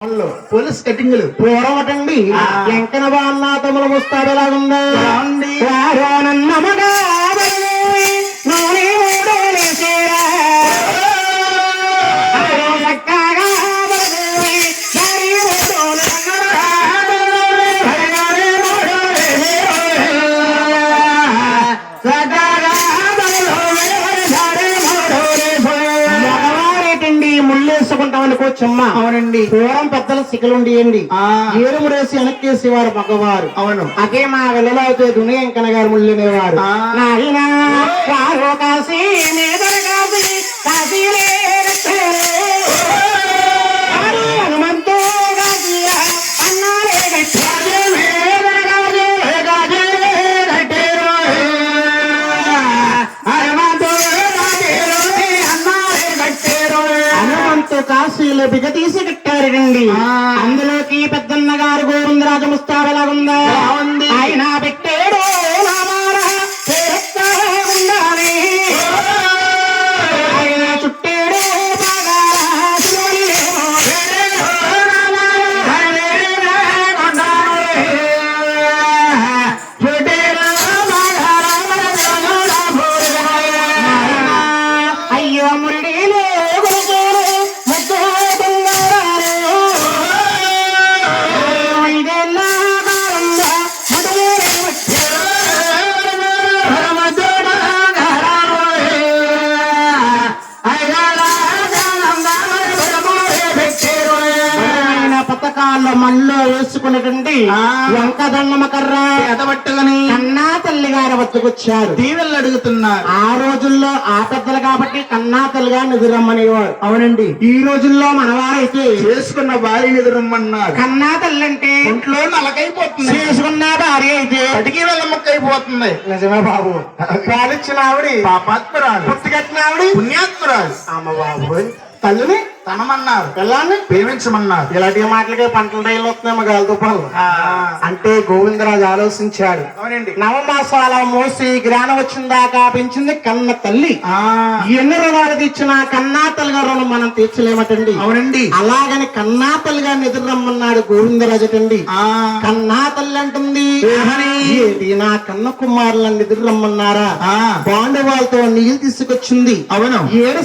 Police కటింగ్లు పూర్వటండి ఎంకన బాన్న తమల ముస్తాబు ఎలాగుందా కూర్చోమ్మా. అవునండి. పూర్వం పెద్దల శిఖలుండియండి ఏడుమురేసి వెనక్కేసి వారు మగవారు. అవును. అదే మా వెళ్ళలో అయితే దునియా ఎంకన గారు ముళ్ళనేవారు. నాయనా వారు కాశీ మీద కాశీ కాశీలే హనుమంతో కాశీ అన్నారే కాశీలో బిగతీసి కట్టారండి. అందులోకి పెద్దన్న గారు గోవిందరాజ ముస్తాబు ఎలాగుందా ఆయన పెట్టాడు ఆయన చుట్టాడు అయ్యో మురళీలో పథకాల్లో మళ్ళీ వేసుకున్నటువంటి వంకదండమ కర్ర ఎదబట్టుకుని కన్నా తల్లి గారి వద్దకొచ్చారు. దీవెళ్ళు అడుగుతున్నారు. ఆ రోజుల్లో ఆ పెద్దలు కాబట్టి కన్నా తల్లిగా నిధురమ్మనేవారు. అవునండి. ఈ రోజుల్లో మనవారైతే చేసుకున్న భార్యని ఎదురమ్మన్నారు. కన్నా తల్లి అంటే ఒంట్లో నలకైపోతుంది. చేసుకున్న భార్య అయితే అడిగి వెళ్ళ ముక్కైపోతుంది. నిజమే బాబు. పాలిచ్చిన ఆవిడి పాపాత్మరాలు, పుట్టుకట్టిన ఆవిడి పుణ్యాత్మరాలు. అమ్మ బాబు తల్లిని తనమన్నారు, పిల్లాన్ని ప్రేమించమన్నారు. ఇలాంటి మాటలకే పంటల రైలు వస్తున్నాయి గాలి తుపాలు. అంటే గోవిందరాజు ఆలోచించాడు. అవునండి. నవమాసాల మోసి జ్ఞానం వచ్చిన దాకా పెంచింది కన్న తల్లి. ఎన్ని రుణాలు తెచ్చినా కన్నా తల్లిగా రుణం మనం తీర్చలేమటండి. అవునండి. అలాగని కన్నా తల్లిగా నిద్ర రమ్మన్నాడు గోవిందరాజు అండి. కన్నా తల్లి అంటుంది ఏది నా కన్న కుమారులను నిద్ర రమ్మన్నారా? పాండవాలతో నీళ్ళు తీసుకొచ్చింది. అవును. 7